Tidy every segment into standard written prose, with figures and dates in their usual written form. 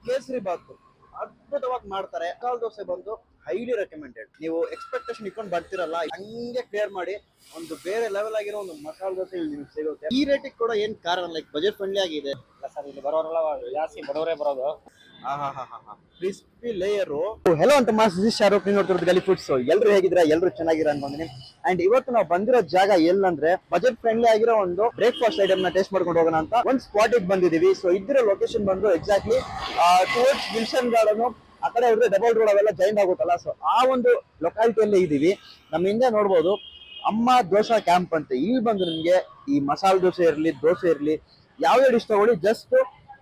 ಕೇಸರಿ ಬಾತ್ ಅದ್ಭುತವಾಗಿ ಮಾಡ್ತಾರೆ. ಮಸಾಲ ದೋಸೆ ಬಂದು ಹೈಲಿ ರೆಕಮೆಂಡೆಡ್. ನೀವು ಎಕ್ಸ್ಪೆಕ್ಟೇಷನ್ ಇಟ್ಕೊಂಡು ಬರ್ತಿರಲ್ಲ, ಹಂಗೆ ಕ್ಲಿಯರ್ ಮಾಡಿ ಒಂದು ಬೇರೆ ಲೆವೆಲ್ ಆಗಿರೋ ಒಂದು ಮಸಾಲ ದೋಸೆ ಇಲ್ಲಿ ನಿಮ್ಗೆ ಸಿಗುತ್ತೆ. ಈ ರೇಟಿಗೆ ಕೂಡ ಏನ್ ಕಾರಣ, ಲೈಕ್ ಬಜೆಟ್ ಫ್ರೆಂಡ್ಲಿ ಆಗಿದೆ. ಸರ್ ಇಲ್ಲಿ ಬರೋರೆಲ್ಲ ಜಾಸ್ತಿ ಬಡವರೇ ಬರೋದು. Crispy layer. ಹೆಲೋ ಅಂತ ಮಾಸ್, ದಿಸ್ ಶಾರುಖ್, ನೀವು ನೋಡ್ತಿರೋದು ಗಲಿ ಫುಡ್ಸ್. ಎಲ್ರು ಹೇಗಿದ್ರೆ ಎಲ್ರು ಚೆನ್ನಾಗಿರ ಅನ್ಕೊಂತೀನಿ. ಅಂಡ್ ಇವತ್ತು ನಾವು ಬಂದಿರೋ ಜಾಗ ಎಲ್ಲಂದ್ರೆ ಬಜೆಟ್ ಫ್ರೆಂಡ್ಲಿ ಆಗಿರೋ ಒಂದು ಬ್ರೇಕ್ಫಾಸ್ಟ್ ಐಟಮ್ ನ ಟೇಸ್ಟ್ ಮಾಡ್ಕೊಂಡು ಹೋಗೋಣ ಅಂತ ಒಂದು ಸ್ಪಾಟ್ ಬಂದಿದೀವಿ. ಸೊ ಇದ್ರ ಲೊಕೇಶನ್ ಬಂದು ಎಕ್ಸಾಕ್ಟ್ಲಿ ಟುವರ್ಡ್ಸ್ ವಿಲ್ಸನ್ ಗಾರ್ಡನ್ ಆ ಕಡೆ ಹೋದ್ರೆ ಡಬಲ್ ರೋಡ್ ಅವೆಲ್ಲ ಜಾಯಿನ್ ಆಗುತ್ತಲ್ಲ. ಸೊ ಆ ಒಂದು ಲೊಕಾಲಿಟಿಯಲ್ಲೇ ಇದೀವಿ. ನಮ್ಮ ಹಿಂದೆ ನೋಡ್ಬೋದು ಅಮ್ಮ ದೋಸಾ ಕ್ಯಾಂಪ್ ಅಂತ. ಇಲ್ಲಿ ಬಂದು ನಿಮ್ಗೆ ಈ ಮಸಾಲ ದೋಸೆ ಇರ್ಲಿ, ದೋಸೆ ಇರ್ಲಿ, ಯಾವ್ಯಾವ ಡಿಶ್ ತಗೊಳ್ಳಿ ಜಸ್ಟ್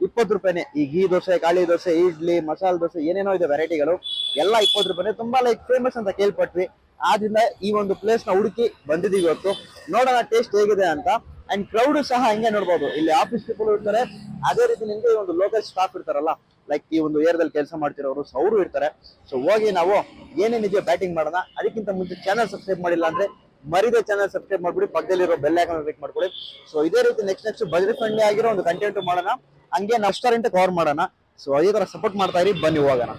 20 ರೂಪಾಯಿನೇ. ಈ ಘೀ ದೋಸೆ, ಖಾಲಿ ದೋಸೆ, ಇಡ್ಲಿ, ಮಸಾಲ ದೋಸೆ, ಏನೇನೋ ಇದೆ ವೆರೈಟಿಗಳು ಎಲ್ಲ 20 ರೂಪಾಯಿನೇ. ತುಂಬಾ ಲೈಕ್ ಫೇಮಸ್ ಅಂತ ಕೇಳ್ಪಟ್ವಿ. ಆದ್ರಿಂದ ಈ ಒಂದು ಪ್ಲೇಸ್ ನ ಹುಡುಕಿ ಬಂದಿದ್ದೀವಿ ಇವತ್ತು. ನೋಡೋಣ ಟೇಸ್ಟ್ ಹೇಗಿದೆ ಅಂತ. ಅಂಡ್ ಕ್ರೌಡ್ ಸಹ ಹಿಂಗೆ ನೋಡ್ಬೋದು. ಇಲ್ಲಿ ಆಫೀಸ್ ಪೀಪಲ್ ಇರ್ತಾರೆ, ಅದೇ ರೀತಿ ನಿಮ್ಗೆ ಒಂದು ಲೋಕಲ್ ಸ್ಟಾಫ್ ಇರ್ತಾರಲ್ಲ, ಲೈಕ್ ಈ ಒಂದು ಏರಿಯಾದಲ್ಲಿ ಕೆಲಸ ಮಾಡ್ತಿರೋರು, ಸೊ ಅವರು ಇರ್ತಾರೆ. ಸೊ ಹೋಗಿ ನಾವು ಏನೇನಿದೆಯೋ ಬ್ಯಾಟಿಂಗ್ ಮಾಡೋಣ. ಅದಕ್ಕಿಂತ ಮುಂಚೆ ಚಾನಲ್ ಸಬ್ಸ್ಕ್ರೈಬ್ ಮಾಡಿಲ್ಲ ಅಂದ್ರೆ ಮರಿದೇ ಚಾನಲ್ ಸಬ್ಸ್ಕ್ರೈಬ್ ಮಾಡ್ಬಿಡಿ, ಪಕ್ಕದಲ್ಲಿರೋ ಬೆಲ್ ಐಕಾನ್ ಕ್ಲಿಕ್ ಮಾಡ್ಕೊಳ್ಳಿ. ಸೊ ಇದೇ ರೀತಿ ನೆಕ್ಸ್ಟ್ ಬಜೆಟ್ ಫ್ರೆಂಡ್ಲಿ ಆಗಿರೋ ಒಂದು ಕಂಟೆಂಟ್ ಮಾಡೋಣ, ಹಂಗೆ ರೆಸ್ಟೋರೆಂಟ್ ಕವರ್ ಮಾಡೋಣ. ಸೊ ಅದೇ ತರ ಸಪೋರ್ಟ್ ಮಾಡ್ತಾ ಇರಿ, ಬನ್ನಿ ಹೋಗೋಣ.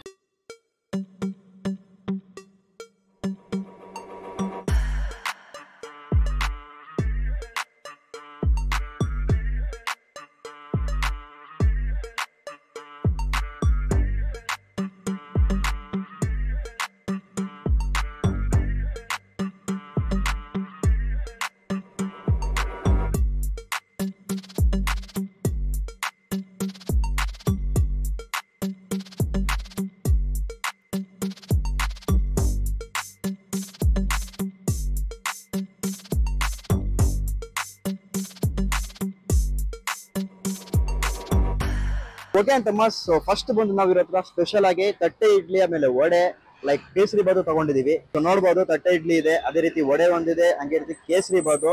ಓಕೆ ಅಂತಮ್ಮ. ಸೊ ಫಸ್ಟ್ ಬಂದು ನಾವು ಇರೋ ಹತ್ರ ಸ್ಪೆಷಲ್ ಆಗಿ ತಟ್ಟೆ ಇಡ್ಲಿ, ಆಮೇಲೆ ವಡೆ, ಲೈಕ್ ಕೇಸರಿ ಬಾತು ತಗೊಂಡಿದೀವಿ. ಸೊ ನೋಡ್ಬೋದು ತಟ್ಟೆ ಇಡ್ಲಿ ಇದೆ, ಅದೇ ರೀತಿ ವಡೆ ಒಂದಿದೆ, ಹಂಗೆ ರೀತಿ ಕೇಸರಿ ಬಾತು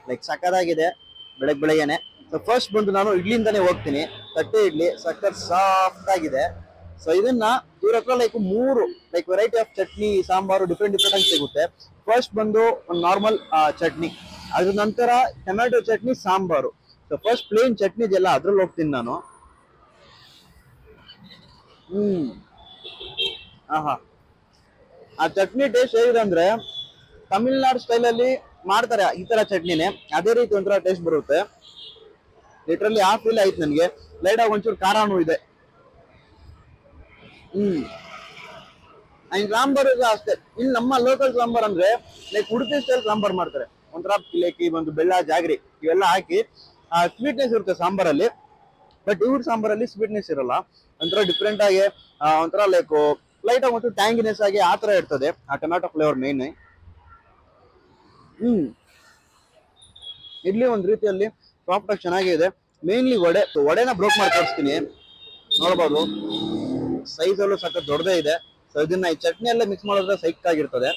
ಲೈಕ್ ಸಕ್ಕದಾಗಿದೆ ಬೆಳಗ್ಗೆನೆ. ಸೊ ಫಸ್ಟ್ ಬಂದು ನಾನು ಇಡ್ಲಿಂದಾನೇ ಹೋಗ್ತೀನಿ. ತಟ್ಟೆ ಇಡ್ಲಿ ಸಕ್ಕರ್ ಸಾಫ್ಟ್ ಆಗಿದೆ. ಸೊ ಇದನ್ನ ಇವ್ರ ಹತ್ರ like 3 like variety of chutney, sambar different ಆಗಿ ಸಿಗುತ್ತೆ. ಫಸ್ಟ್ ಬಂದು ಒಂದು ನಾರ್ಮಲ್ ಚಟ್ನಿ, ಅದ್ರ ನಂತರ tomato chutney, sambar. So first plain chutney ಇದೆಯಲ್ಲ ಅದ್ರಲ್ಲಿ ಹೋಗ್ತೀನಿ ನಾನು. ಆಹಾ, ಆ ಚಟ್ನಿ ಟೇಸ್ಟ್ ಹೇಗಿದೆ ಅಂದ್ರೆ ತಮಿಳ್ನಾಡು ಸ್ಟೈಲ್ ಅಲ್ಲಿ ಮಾಡ್ತಾರೆ ಈ ತರ ಚಟ್ನಿನೇ, ಅದೇ ರೀತಿ ಒಂಥರ ಟೇಸ್ಟ್ ಬರುತ್ತೆ. ಲಿಟ್ರಲಿ ಆ ಫೀಲ್ ಆಯ್ತು ನನಗೆ. ಲೈಟ್ ಆಗಿ ಒಂಚೂರು ಖಾರನೂ ಇದೆ. ಅಂಡ್ ಸಾಂಬಾರು ಅಷ್ಟೇ. ಇಲ್ಲಿ ನಮ್ಮ ಲೋಕಲ್ ಸಾಂಬಾರ್ ಅಂದ್ರೆ ಲೈಕ್ ಉಡುಪಿ ಸ್ಟೈಲ್ ಸಾಂಬಾರ್ ಮಾಡ್ತಾರೆ. ಒಂಥರ ಪಿಲೇಕಿ, ಒಂದು ಬೆಲ್ಲ, ಜಾಗ್ರಿ ಇವೆಲ್ಲ ಹಾಕಿ ಸ್ವೀಟ್ನೆಸ್ ಇರುತ್ತೆ ಸಾಂಬಾರಲ್ಲಿ. ಬಟ್ ಇವ್ರ ಸಾಂಬಾರಲ್ಲಿ ಸ್ವೀಟ್ನೆಸ್ ಇರಲ್ಲ, ಒಂಥರ ಡಿಫ್ರೆಂಟ್ ಆಗಿ ಒಂಥರ ಲೈಕ್ ಲೈಟ್ ಆಗಿ ಮತ್ತು ಟ್ಯಾಂಗಿನೆಸ್ ಆಗಿ ಆ ತರ ಇರ್ತದೆ ಆ ಟೊಮ್ಯಾಟೊ ಫ್ಲೇವರ್ ಮೇನ್. ಇಡ್ಲಿ ಒಂದ್ ರೀತಿಯಲ್ಲಿ ಸಾಫ್ಟ್ ಆಗಿ ಚೆನ್ನಾಗಿದೆ. ಮೇನ್ಲಿ ವಡೆನ ಬ್ರೋಕ್ ಮಾಡಿ ತೋರಿಸ್ತೀನಿ. ನೋಡ್ಬೋದು ಸೈಜ್ ಅಲ್ಲೂ ಸಖತ್ ದೊಡ್ಡದೇ ಇದೆ. ಸೊ ಇದನ್ನ ಈ ಚಟ್ನಿ ಎಲ್ಲ ಮಿಕ್ಸ್ ಮಾಡಿದ್ರೆ ಸೈಕ್ ಆಗಿರ್ತದೆ.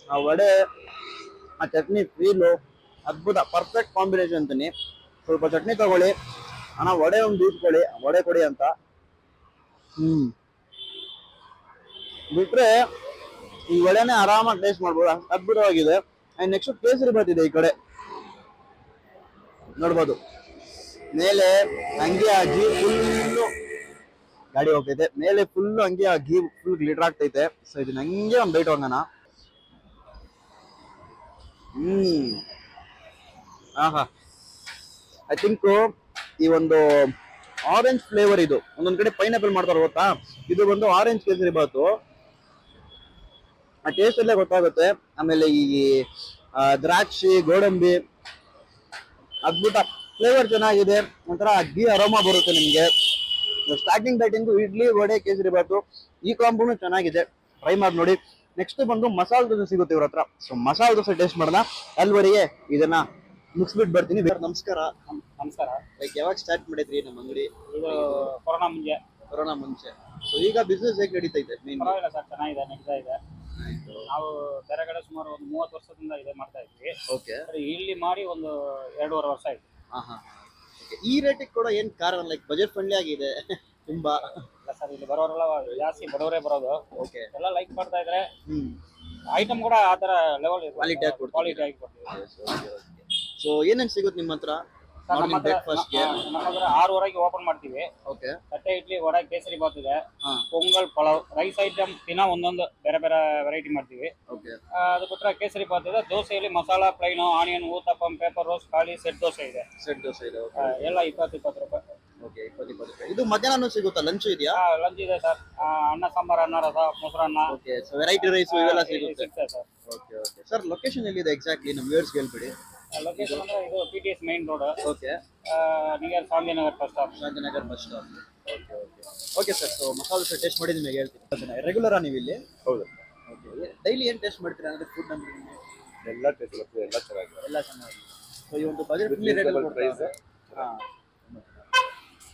ಆ ವಡೆ, ಆ ಚಟ್ನಿ ಫೀಲು ಅದ್ಭುತ, ಪರ್ಫೆಕ್ಟ್ ಕಾಂಬಿನೇಷನ್ ಅಂತೀನಿ. ಸ್ವಲ್ಪ ಚಟ್ನಿ ತಗೊಳ್ಳಿ ಅಣ್ಣ, ವಡೆ ಒಂದು ಇಸ್ಕೊಳ್ಳಿ, ವಡೆ ಕೊಡಿ ಅಂತ. ಬಿಟ್ರೆ ಈ ವಡೆನೇ ಆರಾಮಾಗಿ ಟೇಸ್ಟ್ ಮಾಡ್ಬೋದು, ಅದ್ಭುತವಾಗಿದೆ. ಅಂಡ್ ನೆಕ್ಸ್ಟ್ ಕೇಸರಿ ಬಾತ್ ಇದೆ ಈ ಕಡೆ ನೋಡ್ಬೋದು. ಮೇಲೆ ಹಂಗೆ ಆ ಘೀ ಫುಲ್ಲು ಗಾಡಿ ಹೋಗ್ತೈತೆ, ಮೇಲೆ ಫುಲ್ಲು ಹಂಗೆ ಆ ಘೀ ಫುಲ್ ಗ್ಲಿಟರ್ ಆಗ್ತೈತೆ. ಸೊ ಇದನ್ನ ಹಂಗೆ ಒಂದು ಬೈಟ್ ಹೋಗೋಣ. ಆಹಾ, ಐ ಥಿಂಕ್ ಈ ಒಂದು ಆರೆಂಜ್ ಫ್ಲೇವರ್ ಇದು. ಒಂದೊಂದ್ ಕಡೆ ಪೈನಾಪಲ್ ಮಾಡ್ತಾರೆ ಗೊತ್ತಾ, ಇದು ಬಂದು ಆರೆಂಜ್ ಕೇಸರಿ ಬಾತು. ಆ ಟೇಸ್ಟ್ ಅಲ್ಲೇ ಗೊತ್ತಾಗುತ್ತೆ. ಆಮೇಲೆ ಈ ದ್ರಾಕ್ಷಿ, ಗೋಡಂಬಿ ಅದ್ಭುತ ಫ್ಲೇವರ್ ಚೆನ್ನಾಗಿದೆ. ಒಂಥರ ಘೀ ಅರೋಮಾ ಬರುತ್ತೆ ನಿಮ್ಗೆ. ಸ್ಟಾರ್ಟಿಂಗ್ ಬೈಟಿಂಗು ಇಡ್ಲಿ, ವಡೆ, ಕೇಸರಿ ಬಾತು ಈ ಕಾಂಬೋನು ಚೆನ್ನಾಗಿದೆ, ಟ್ರೈ ಮಾಡಿ ನೋಡಿ. ನೆಕ್ಸ್ಟ್ ಬಂದು ಮಸಾಲ ದೋಸೆ ಸಿಗುತ್ತೆ ಇವ್ರ ಹತ್ರ. ಸೊ ಮಸಾಲ ದೋಸೆ ಟೇಸ್ಟ್ ಮಾಡೋಣ. ಅಲ್ಲಿವರೆಗೆ ಇದನ್ನ ಮುಗಿಸ್ಬಿಟ್ಟು ಬರ್ತೀನಿ. ನಮಸ್ಕಾರ. ನಮಸ್ಕಾರ. ಲೈಕ್ ಯಾವಾಗ ಸ್ಟಾರ್ಟ್ ಮಾಡಿದ್ರಿ ನಮ್ಮ ಅಂಗಡಿ? ಇದು ಕೊರೋನಾ ಮುಂಚೆ. ಸೊ ಈಗ ಬಿಸ್ನೆಸ್ ಹೇಗೆ ನಡೀತೈತೆ? ಪರವಾಗಿಲ್ಲ ಸರ್, ಚೆನ್ನಾಗಿದೆ, ನಡೀತಾ ಇದೆ. ನಾವು ಬೇರೆ ಕಡೆ ಸುಮಾರು ಒಂದು 30 ವರ್ಷದಿಂದ ಇದೆ ಮಾಡ್ತಾ ಇದ್ವಿ. ಓಕೆ. ಇಲ್ಲಿ ಮಾಡಿ ಒಂದು 2.5 ವರ್ಷ ಆಯ್ತು. ಈ ರೇಟಿಗೆ ಕೂಡ ಏನ್ ಕಾರಣ, ಲೈಕ್ ಬಜೆಟ್ ಫ್ರೆಂಡ್ಲಿ ಆಗಿದೆ ತುಂಬಾ. ಸರ್ ಇಲ್ಲಿ ಬರೋರೆಲ್ಲ ಜಾಸ್ತಿ ಬಡವರೇ ಬರೋದು. ಓಕೆ. ಎಲ್ಲ ಲೈಕ್ ಮಾಡ್ತಾ ಇದ್ರೆ ಐಟಮ್ ಕೂಡ ಆ ತರ ಲೆವೆಲ್ ಕ್ವಾಲಿಟಿ ಆಗಿ ಕೊಡ್ತೀವಿ. ಸೊ ಏನೇನು ಸಿಗುತ್ತೆ ನಿಮ್ಮ ಹತ್ರ? ಸರ್, ನಮ್ಮ ಹತ್ರ ಬ್ರೇಕ್ಫಾಸ್ಟ್ ಗೆ 6:30ಗೆ ಓಪನ್ ಮಾಡ್ತೀವಿ. ಓಕೆ ತಟ್ಟೆ ಇಡ್ಲಿ, ವಡೆ, ಕೇಸರಿ ಬಾತ್ ಇದೆ, ಹಾ ಪೊಂಗಲ್, ಪಲಾವ್, ರೈಸ್ ಐಟಮ್ ದಿನ ಒಂದೊಂದು ಬೇರೆ ಬೇರೆ ವೆರೈಟಿ ಮಾಡ್ತೀವಿ. ಓಕೆ ಅದು ಬಿಟ್ಟರೆ ಕೇಸರಿ ಬಾತ್ ಇದೆ. ದೋಸೆಯಲ್ಲಿ masala, plain, onion, uttapam, paper roast, ಖಾಲಿ ಸೆಟ್ ದೋಸೆ ಇದೆ. ಸೆಟ್ ದೋಸೆ ಇದೆ ಎಲ್ಲ 20 ರೂಪಾಯಿ. ಓಕೆ 20 ರೂಪಾಯಿ. ಇದು ಮಧ್ಯಾಹ್ನ ಸಿಗುತ್ತಾ? ಲಂಚ್ ಇದೆಯಾ? ಲಂಚ್ ಇದೆ ಸರ್. ಅನ್ನ ಸಾಂಬಾರ್, ಅನ್ನ ರಸ, ಮೊಸರನ್ನ ಓಕೆ ಸೊ ವೆರೈಟಿ ರೈಸ್ ಇವೆಲ್ಲ ಸಿಗುತ್ತೆ. ಸಿಗ್ತದೆ sir. Okay okay sir, location ಎಲ್ಲಿದೆ ಎಕ್ಸಾಕ್ಟ್ಲಿ ನಮ್ಮ ವ್ಯೂವರ್ಸ್ಗೆ ಹೇಳ್ಬಿಡಿ. ಲೊಕೇಶನ್ ಅಂದ್ರೆ ಇದು PTS main road, okay near Shantinagar bus stop. Shantinagar bus stop. Okay okay okay sir. So masala dosa taste ಮಾಡಿ ನಿಮಗೆ ಹೇಳ್ತೀನಿ. ರೆಗ್ಯುಲರಾ ನೀವು ಇಲ್ಲಿ? ಹೌದು, ಓಕೆ. ಡೈಲಿ ಏನು ಟೇಸ್ಟ್ ಮಾಡ್ತೀರಾ ಅಂದ್ರೆ ಫುಡ್ ಅಂದ್ರೆ ನಿಮಗೆ? ಎಲ್ಲ ಟೇಸ್ಟ್ ಎಲ್ಲ ಚೆನ್ನಾಗಿದೆ. ಎಲ್ಲ ಚೆನ್ನಾಗಿ. ಸೊ ಈ ಒಂದು ಬಜೆಟ್ ಫ್ರೆಂಡ್ಲಿ ರೇಟ್ ಪ್ರೈಸ್. ಹಾಂ,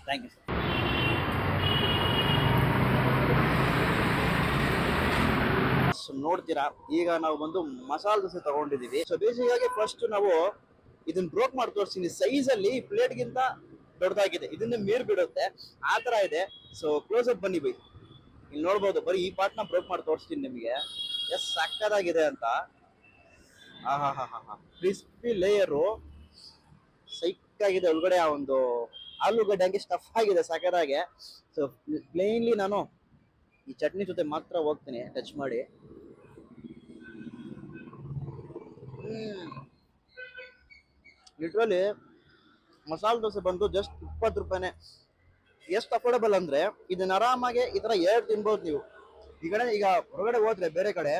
ಥ್ಯಾಂಕ್ ಯು ಸರ್. ಸೊ ನೋಡ್ತೀರಾ, ಈಗ ನಾವು ಬಂದು ಮಸಾಲೆ ದೋಸೆ ತಗೊಂಡಿದೀವಿ. ಸೊ ಬೇಸಿಗಾಗಿ ಫಸ್ಟ್ ನಾವು ಇದನ್ನ ಬ್ರೋಕ್ ಮಾಡಿ ತೋರಿಸ್ತೀನಿ. ಸೈಜ್ ಅಲ್ಲಿ ಪ್ಲೇಟ್ ಗಿಂತ ದೊಡ್ಡದಾಗಿದೆ, ಇದನ್ನ ಮೀರ್ ಬಿಡುತ್ತೆ ಆ ತರ ಇದೆ. ಸೊ ಕ್ಲೋಸ್ ಅಪ್ ಬನ್ನಿ ಬೈ, ಇಲ್ಲಿ ನೋಡ್ಬೋದು. ಬರೀ ಈ ಪಾರ್ಟ್ ನ ಬ್ರೋಕ್ ಮಾಡಿ ತೋರಿಸ್ತೀನಿ ನಿಮಗೆ ಎಷ್ಟು ಸಕ್ಕದಾಗಿದೆ ಅಂತ. ಕ್ರಿಸ್ಪಿ ಲೇಯರು ಸೈಕಾಗಿದೆ. ಒಳಗಡೆ ಆ ಒಂದು ಆಲೂಗಡ್ಡೆ ಹಂಗೆ ಸ್ಟಫ್ ಆಗಿದೆ ಸಕ್ಕದಾಗೆ. ಸೊ ಪ್ಲೇನ್ಲಿ ನಾನು ಈ ಚಟ್ನಿ ಜೊತೆ ಮಾತ್ರ ಹೋಗ್ತೀನಿ ಟಚ್ ಮಾಡಿ. ಲಿಟ್ರಲಿ ಮಸಾಲೆ ದೋಸೆ ಬಂದು ಜಸ್ಟ್ 20 ರೂಪಾಯಿನೇ. ಎಷ್ಟು ಅಫೋರ್ಡಬಲ್ ಅಂದ್ರೆ ಇದನ್ನ ಆರಾಮಾಗಿ ಈ ತರ 2 ತಿನ್ಬೋದು ನೀವು. ಈಗ ಹೊರಗಡೆ ಹೋದ್ರೆ ಬೇರೆ ಕಡೆ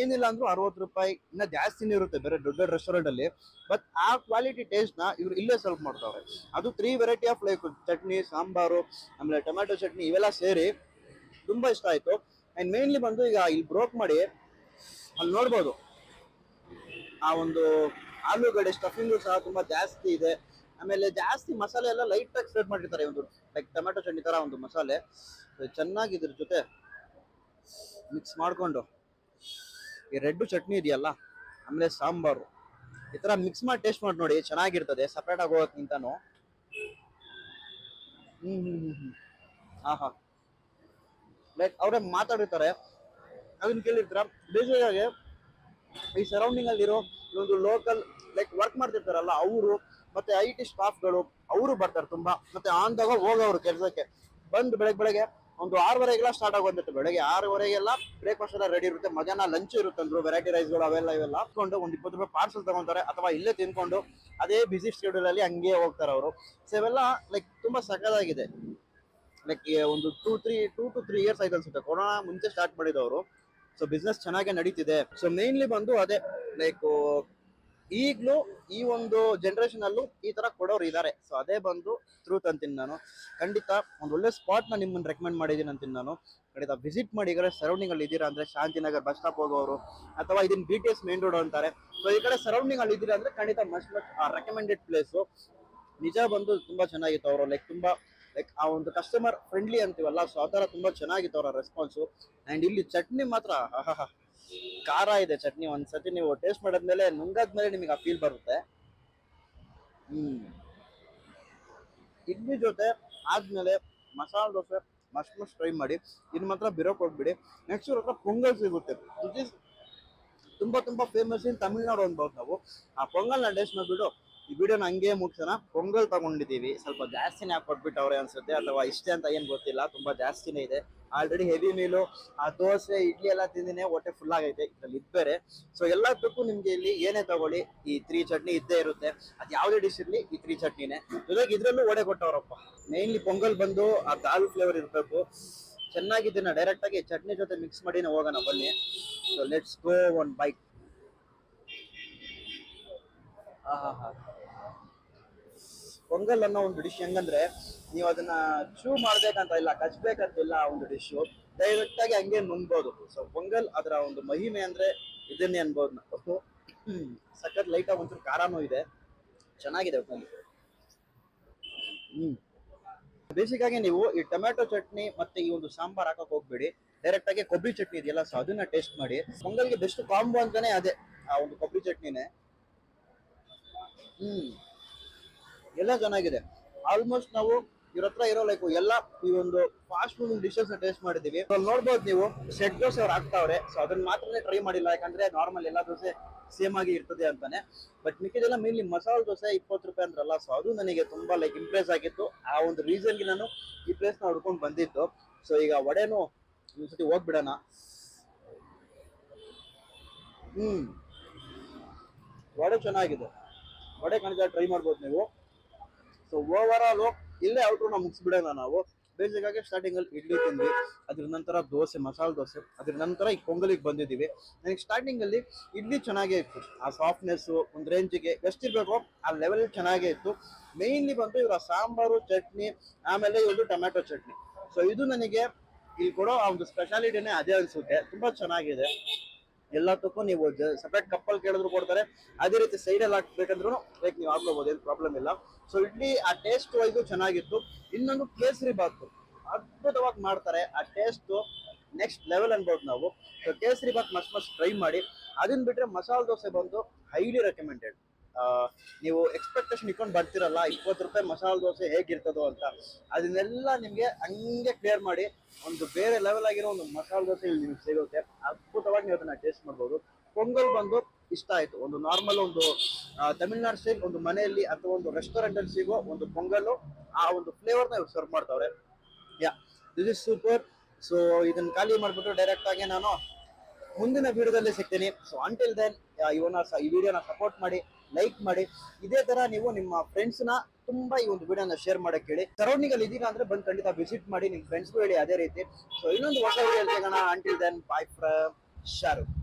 ಏನಿಲ್ಲ ಅಂದ್ರೂ 60 ರೂಪಾಯಿ ಇನ್ನ ಜಾಸ್ತಿನೇ ಇರುತ್ತೆ ಬೇರೆ ದೊಡ್ಡ ದೊಡ್ಡ ರೆಸ್ಟೋರೆಂಟ್ ಅಲ್ಲಿ. ಬಟ್ ಆ ಕ್ವಾಲಿಟಿ ಟೇಸ್ಟ್ ನ ಇವ್ರು ಇಲ್ಲೇ ಸರ್ವ್ ಮಾಡ್ತಾವ್ರೆ. ಅದು 3 variety of like chutney, sambar, ಆಮೇಲೆ ಟೊಮ್ಯಾಟೊ ಚಟ್ನಿ ಇವೆಲ್ಲ ಸೇರಿ ತುಂಬಾ ಇಷ್ಟ ಆಯ್ತು. ಅಂಡ್ ಮೇನ್ಲಿ ಬಂದು ಈಗ ಇಲ್ಲಿ ಬ್ರೋಕ್ ಮಾಡಿ ಅಲ್ಲಿ ನೋಡ್ಬೋದು ಆ ಒಂದು ಆಲೂಗಡ್ಡೆ ಸ್ಟಫಿಂಗು ಸಹ ತುಂಬಾ ಜಾಸ್ತಿ ಇದೆ. ಆಮೇಲೆ ಜಾಸ್ತಿ ಮಸಾಲೆ ಎಲ್ಲ ಲೈಟ್ ಆಗಿ ಸ್ಪ್ರೆಡ್ ಮಾಡಿರ್ತಾರೆ, ಒಂದು ಲೈಕ್ ಟೊಮ್ಯಾಟೊ ಚಟ್ನಿ ತರ ಒಂದು ಮಸಾಲೆ ಚೆನ್ನಾಗಿ ಇದ್ರ ಜೊತೆ ಮಿಕ್ಸ್ ಮಾಡ್ಕೊಂಡು ಈ ರೆಡ್ ಚಟ್ನಿ ಇದೆಯಲ್ಲ, ಆಮೇಲೆ ಸಾಂಬಾರು ಈ ತರ ಮಿಕ್ಸ್ ಮಾಡಿ ಟೇಸ್ಟ್ ಮಾಡಿ ನೋಡಿ, ಚೆನ್ನಾಗಿರ್ತದೆ ಸಪ್ರೇಟ್ ಆಗಿ ಹೋಗೋಕ್ಕಿಂತಾನು. ಆಹಾ, ಲೈಕ್ ಅವರೇ ಮಾತಾಡಿರ್ತಾರೆ, ಅದನ್ನ ಕೇಳಿರ್ತಾರ. ಬೇಸಿಗೆಗೆ ಈ ಸರೌಂಡಿಂಗ್ ಅಲ್ಲಿರೋ ಒಂದು ಲೋಕಲ್ ಲೈಕ್ ವರ್ಕ್ ಮಾಡ್ತಿರ್ತಾರಲ್ಲ ಅವರು, ಮತ್ತೆ IT ಸ್ಟಾಫ್ಗಳು ಅವರು ಬರ್ತಾರೆ ತುಂಬಾ. ಮತ್ತೆ ಆನ್ ದಾಗ ಹೋಗೋರು ಕೆಲಸಕ್ಕೆ ಬಂದು ಬೆಳಗ್ಗೆ ಒಂದು 6:30ಗೆಲ್ಲ ಸ್ಟಾರ್ಟ್ ಆಗೋದಿತ್ತು. ಬೆಳಗ್ಗೆ 6:30ಗೆಲ್ಲ ಬ್ರೇಕ್ಫಾಸ್ಟ್ ಎಲ್ಲ ರೆಡಿ ಇರುತ್ತೆ. ಮಧ್ಯಾಹ್ನ ಲಂಚ್ ಇರುತ್ತೆ ಅಂದ್ರು, ವೆರೈಟಿ ರೈಸ್ಗಳು ಅವೆಲ್ಲ ಇವೆಲ್ಲ ಹಾಕೊಂಡು ಒಂದು 20 ರೂಪಾಯಿ ಪಾರ್ಸಲ್ ತಗೊಂತಾರೆ, ಅಥವಾ ಇಲ್ಲೇ ತಿನ್ಕೊಂಡು ಅದೇ ಬಿಸಿ ಶೆಡ್ಯೂಲ್ ಅಲ್ಲಿ ಹಂಗೆ ಹೋಗ್ತಾರೆ ಅವರು. ಸೊ ಇವೆಲ್ಲ ಲೈಕ್ ತುಂಬಾ ಸಕ್ಕದಾಗಿದೆ. ಲೈಕ್ ಒಂದು 2 to 3 ಇಯರ್ಸ್ ಆಯ್ತು ಅನ್ಸುತ್ತೆ, ಕೊರೋನಾ ಮುಂಚೆ ಸ್ಟಾರ್ಟ್ ಮಾಡಿದವರು. ಸೊ ಬಿಸ್ನೆಸ್ ಚೆನ್ನಾಗೆ ನಡೀತಿದೆ. ಸೊ ಮೇನ್ಲಿ ಬಂದು ಅದೇ ಲೈಕ್ ಈಗಲೂ ಈ ಒಂದು ಜನರೇಷನ್ ಅಲ್ಲೂ ಈ ತರ ಕೊಡೋರು ಇದ್ದಾರೆ. ಸೊ ಅದೇ ಬಂದು ಟ್ರೂತ್ ಅಂತೀನಿ ನಾನು. ಖಂಡಿತ ಒಂದು ಒಳ್ಳೆ ಸ್ಪಾಟ್ ನ ನಿಮ್ಮನ್ನ ರೆಕಮೆಂಡ್ ಮಾಡಿದೀನಿ ಅಂತೀನಿ ನಾನು. ಖಂಡಿತ ವಿಸಿಟ್ ಮಾಡಿ. ಈಗ ಸರೌಂಡಿಂಗ್ ಅಲ್ಲಿ ಇದ್ದೀರಾ ಅಂದ್ರೆ ಶಾಂತಿನಗರ್ ಬಸ್ ಸ್ಟಾಪ್ ಹೋಗೋರು, ಅಥವಾ ಇದನ್ನ BTS ಮೇನ್ ರೋಡ್ ಅಂತಾರೆ. ಸೊ ಈ ಕಡೆ ಸರೌಂಡಿಂಗ್ ಅಲ್ಲಿ ಇದ್ದೀರಾ ಅಂದ್ರೆ ಖಂಡಿತ ಮಸ್ಟ್ ರೆಕಮೆಂಡೆಡ್ ಪ್ಲೇಸು. ನಿಜ ಬಂದು ತುಂಬಾ ಚೆನ್ನಾಗಿತ್ತು ಅವರು. ಲೈಕ್ ತುಂಬಾ ಲೈಕ್ ಆ ಒಂದು ಕಸ್ಟಮರ್ ಫ್ರೆಂಡ್ಲಿ ಅಂತೀವಲ್ಲ, ಸೊ ಆ ತರ ತುಂಬಾ ಚೆನ್ನಾಗಿತ್ತು ಅವರ ರೆಸ್ಪಾನ್ಸು. ಅಂಡ್ ಇಲ್ಲಿ ಚಟ್ನಿ ಮಾತ್ರ ಖಾರ ಇದೆ ಚಟ್ನಿ. ಒಂದ್ಸತಿ ನೀವು ಟೇಸ್ಟ್ ಮಾಡಿದ್ಮೇಲೆ ನುಂಗಾದ್ಮೇಲೆ ನಿಮಗೆ ಆ ಫೀಲ್ ಬರುತ್ತೆ. ಇಡ್ಲಿ ಜೊತೆ ಆದ್ಮೇಲೆ ಮಸಾಲೆ ದೋಸೆ ಮಸ್ಟ್ ಟ್ರೈ ಮಾಡಿ. ಇದು ಮಾತ್ರ ಬಿರೋಕ್ ಹೋಗ್ಬಿಡಿ. ನೆಕ್ಸ್ಟ್ ಇವ್ರ ಹತ್ರ ಪೊಂಗಲ್ ಸಿಗುತ್ತೆ, ವಿಚ್ ಇಸ್ ತುಂಬಾ ಫೇಮಸ್ ಇನ್ ತಮಿಳ್ನಾಡು ಅನ್ಬೋದು ನಾವು. ಆ ಪೊಂಗಲ್ನ ಟೇಸ್ಟ್ ಮಾಡ್ಬಿಟ್ಟು ಈ ವಿಡಿಯೋನ ಹಂಗೆ ಮುಗ್ಸೋಣ. ಪೊಂಗಲ್ ತಗೊಂಡಿದ್ದೀವಿ, ಸ್ವಲ್ಪ ಜಾಸ್ತಿನೇ ಹಾಕೊಟ್ಬಿಟ್ಟವ್ರೆ ಅನ್ಸುತ್ತೆ, ಅಥವಾ ಇಷ್ಟೇ ಅಂತ ಏನ್ ಗೊತ್ತಿಲ್ಲ, ತುಂಬಾ ಜಾಸ್ತಿನೇ ಇದೆ. ಆಲ್ರೆಡಿ ಹೆವಿ ಮೀಲು, ಆ ದೋಸೆ ಇಡ್ಲಿ ಎಲ್ಲ ತಿಂದಿನೇ ಹೊಟ್ಟೆ ಫುಲ್ ಆಗೈತೆ. ಇದ್ರಲ್ಲಿ ಇದ್ಬೇರೆ. ಸೊ ಎಲ್ಲದಕ್ಕೂ ನಿಮ್ಗೆ ಇಲ್ಲಿ ಏನೇ ತಗೊಳ್ಳಿ ಈ 3 ಚಟ್ನಿ ಇದ್ದೇ ಇರುತ್ತೆ. ಅದು ಯಾವುದೇ ಡಿಶ್ ಇರ್ಲಿ ಈ 3 ಚಟ್ನಿನೇ ಜೊತೆಗೆ ಇದ್ರಲ್ಲೂ ವಡೆ ಕೊಟ್ಟವ್ರಪ್ಪ. ಮೇನ್ಲಿ ಪೊಂಗಲ್ ಬಂದು ಆ ದಾಲ್ ಫ್ಲೇವರ್ ಇರಬೇಕು. ಚೆನ್ನಾಗಿದ್ದೀನ ಡೈರೆಕ್ಟ್ ಆಗಿ ಚಟ್ನಿ ಜೊತೆ ಮಿಕ್ಸ್ ಮಾಡಿನೇ ಹೋಗೋಣ ಬನ್ನಿ. So let's go one bite. Pongal ಅನ್ನೋ ಒಂದು ಡಿಶ್ ಹೆಂಗಂದ್ರೆ ನೀವು ಅದನ್ನ ಚೂ ಮಾಡ್ಬೇಕಂತ ಇಲ್ಲ, ಕಚ್ಬೇಕಂತಿಲ್ಲ. ಆ ಒಂದು ಡಿಶ್ ಡೈರೆಕ್ಟ್ ಆಗಿ ಹಂಗೆ ನುಂಗ್ಬೋದು. ಸೊ ಪೊಂಗಲ್ ಅದರ ಒಂದು ಮಹಿಮೆ ಅಂದ್ರೆ ಇದನ್ನೇ ಅನ್ಬೋದು ನಾವು. ಸಖತ್ ಲೈಟ್ ಆಗಿ ಒಂಚೂರು ಖಾರನೂ ಇದೆ, ಚೆನ್ನಾಗಿದೆ ಒಟ್ಟಲ್ಲಿ. ಬೇಸಿಗಾಗಿ ನೀವು ಈ ಟೊಮ್ಯಾಟೊ ಚಟ್ನಿ ಮತ್ತೆ ಈ ಒಂದು ಸಾಂಬಾರ್ ಹಾಕಕ್ ಹೋಗ್ಬೇಡಿ, ಡೈರೆಕ್ಟ್ ಆಗಿ ಕೊಬ್ಬರಿ ಚಟ್ನಿ ಇದೆಯಲ್ಲ, ಸೊ ಅದನ್ನ ಟೇಸ್ಟ್ ಮಾಡಿ. ಪೊಂಗಲ್ಗೆ ಬೆಸ್ಟ್ ಕಾಂಬೋ ಅಂತಾನೆ ಅದೇ ಆ ಒಂದು ಕೊಬ್ಬರಿ ಚಟ್ನಿನೇ. ಎಲ್ಲ ಚೆನ್ನಾಗಿದೆ. ಆಲ್ಮೋಸ್ಟ್ ನಾವು ಇವ್ರ ಹತ್ರ ಇರೋ ಲೈಕ್ ಎಲ್ಲ ಈ ಒಂದು ಫಾಸ್ಟ್ ಫುಡ್ ಡಿಶಸ್ ಟೇಸ್ಟ್ ಮಾಡಿದೀವಿ. ನೋಡ್ಬೋದು ನೀವು ಸೆಟ್ ದೋಸೆ ಅವ್ರು ಹಾಕ್ತಾವ್ರೆ. ಸೊ ಅದನ್ನ ಮಾತ್ರನೇ ಟ್ರೈ ಮಾಡಿಲ್ಲ, ಯಾಕಂದ್ರೆ ನಾರ್ಮಲ್ ಎಲ್ಲ ದೋಸೆ ಸೇಮ್ ಆಗಿ ಇರ್ತದೆ ಅಂತಾನೆ. ಬಟ್ ಮಿಕ್ಕಿದೆಲ್ಲ ಮೇನ್ಲಿ ಮಸಾಲೆ ದೋಸೆ 20 ರೂಪಾಯಿ ಅಂದ್ರಲ್ಲ, ಸೊ ಅದು ನನಗೆ ತುಂಬಾ ಲೈಕ್ ಇಂಪ್ರೆಸ್ ಆಗಿತ್ತು. ಆ ಒಂದು ರೀಸನ್ಗೆ ನಾನು ಈ ಪ್ಲೇಸ್ ನ ಹುಡ್ಕೊಂಡು ಬಂದಿದ್ದು. ಸೊ ಈಗ ವಡೆನು ಒಂದ್ಸತಿ ಹೋಗ್ಬಿಡೋಣ. ವಡೆ ಚೆನ್ನಾಗಿದೆ, ವಡೆ ಖಂಡಿತ ಟ್ರೈ ಮಾಡ್ಬೋದು ನೀವು. ಸೊ ಓವರ್ ಆಲ್ ಇಲ್ಲೇ ಔಟ್ರೋನ ಮುಗಿಸ್ಬಿಡೋಣ ನಾವು. ಬೇಸಿಕ್ ಆಗಿ ಸ್ಟಾರ್ಟಿಂಗ್ ಅಲ್ಲಿ ಇಡ್ಲಿ ತಿಂದ್ವಿ, ಅದ್ರ ನಂತರ ದೋಸೆ, ಮಸಾಲೆ ದೋಸೆ, ಅದ್ರ ನಂತರ ಈ ಪೊಂಗಲಿಗೆ ಬಂದಿದ್ದೀವಿ. ನನಗೆ ಸ್ಟಾರ್ಟಿಂಗ್ ಅಲ್ಲಿ ಇಡ್ಲಿ ಚೆನ್ನಾಗೇ ಇತ್ತು, ಆ ಸಾಫ್ಟ್ನೆಸ್ ಒಂದು ರೇಂಜಿಗೆ ಎಷ್ಟಿರ್ಬೇಕು ಆ ಲೆವೆಲ್ ಚೆನ್ನಾಗೇ ಇತ್ತು. ಮೇನ್ಲಿ ಬಂದು ಇವರ ಸಾಂಬಾರು, ಚಟ್ನಿ, ಆಮೇಲೆ ಇವ್ರದ್ದು ಟೊಮ್ಯಾಟೊ ಚಟ್ನಿ. ಸೊ ಇದು ನನಗೆ ಇಲ್ಲಿ ಕೊಡೋ ಆ ಒಂದು ಸ್ಪೆಷಾಲಿಟಿನೇ ಅದೇ ಅನ್ಸುತ್ತೆ. ತುಂಬಾ ಚೆನ್ನಾಗಿದೆ. ಎಲ್ಲದಕ್ಕೂ ನೀವು ಸಪರೇಟ್ ಕಪ್ಪಲ್ಲಿ ಕೇಳಿದ್ರು ಕೊಡ್ತಾರೆ, ಅದೇ ರೀತಿ ಸೈಡಲ್ಲಿ ಹಾಕ್ಬೇಕಂದ್ರೂ ಲೈಕ್ ನೀವು ಹಾಕೋಬಹುದು, ಏನು ಪ್ರಾಬ್ಲಮ್ ಇಲ್ಲ. ಸೊ ಇಡ್ಲಿ ಆ ಟೇಸ್ಟ್ ವೈಸು ಚೆನ್ನಾಗಿತ್ತು. ಇನ್ನೊಂದು ಕೇಸರಿ ಬಾತ್ ಅದ್ಭುತವಾಗಿ ಮಾಡ್ತಾರೆ, ಆ ಟೇಸ್ಟ್ ನೆಕ್ಸ್ಟ್ ಲೆವೆಲ್ ಅನ್ಬೋದು ನಾವು. So kesari bath must try ಮಾಡಿ. ಅದನ್ನ ಬಿಟ್ರೆ ಮಸಾಲೆ ದೋಸೆ ಬಂದು ಹೈಲಿ ರೆಕಮೆಂಡೆಡ್. ನೀವು ಎಕ್ಸ್ಪೆಕ್ಟೇಷನ್ ಇಟ್ಕೊಂಡು ಬರ್ತಿರಲ್ಲ 20 ರೂಪಾಯಿ ಮಸಾಲೆ ದೋಸೆ ಹೇಗಿರ್ತದೋ ಅಂತ, ಅದನ್ನೆಲ್ಲ ನಿಮ್ಗೆ ಹಂಗೆ ಕ್ಲಿಯರ್ ಮಾಡಿ ಒಂದು ಬೇರೆ ಲೆವೆಲ್ ಆಗಿರೋ ಒಂದು ಮಸಾಲೆ ದೋಸೆ ಇಲ್ಲಿ ನಿಮ್ಗೆ ಸಿಗುತ್ತೆ. ಅದ್ಭುತವಾಗಿ ನೀವು ಅದನ್ನ ಟೇಸ್ಟ್ ಮಾಡ್ಬೋದು. ಪೊಂಗಲ್ ಬಂದು ಇಷ್ಟ ಆಯ್ತು. ಒಂದು ನಾರ್ಮಲ್ ಒಂದು ತಮಿಳ್ನಾಡು ಸ್ಟೈಲ್ ಒಂದು ಮನೆಯಲ್ಲಿ ಅಥವಾ ಒಂದು ರೆಸ್ಟೋರೆಂಟ್ ಅಲ್ಲಿ ಸಿಗೋ ಒಂದು ಪೊಂಗಲ್ಲು, ಆ ಒಂದು ಫ್ಲೇವರ್ ನ ಇವ್ರು ಸರ್ವ್ ಮಾಡ್ತಾವ್ರೆ. ಯಾ, ದಿಸ್ ಇಸ್ ಸೂಪರ್. ಸೊ ಇದನ್ನ ಖಾಲಿ ಮಾಡ್ಬಿಟ್ಟು ಡೈರೆಕ್ಟ್ ಆಗಿ ನಾನು ಮುಂದಿನ ವಿಡಿಯೋದಲ್ಲಿ ಸಿಗ್ತೀನಿ. ಸೊ ಅಂಟಿಲ್ ದೆನ್ ಈ ವಿಡಿಯೋನ ಸಪೋರ್ಟ್ ಮಾಡಿ, ಲೈಕ್ ಮಾಡಿ. ಇದೇ ತರ ನೀವು ನಿಮ್ಮ ಫ್ರೆಂಡ್ಸ್ ನ ತುಂಬಾ ಈ ಒಂದು ವಿಡಿಯೋನ ಶೇರ್ ಮಾಡಕ್ ಹೇಳಿ. ಸರೌಂಡಿಂಗ್ ಅಲ್ಲಿ ಇದೀರಾ ಅಂದ್ರೆ ಬಂದು ಖಂಡಿತ ವಿಸಿಟ್ ಮಾಡಿ, ನಿಮ್ ಫ್ರೆಂಡ್ಸ್ಗೂ ಹೇಳಿ ಅದೇ ರೀತಿ. ಸೊ ಇನ್ನೊಂದು ಹೊಸ ವಿಡಿಯೋ ಸಿಗೋಣ. Until then, bye from Shahrukh.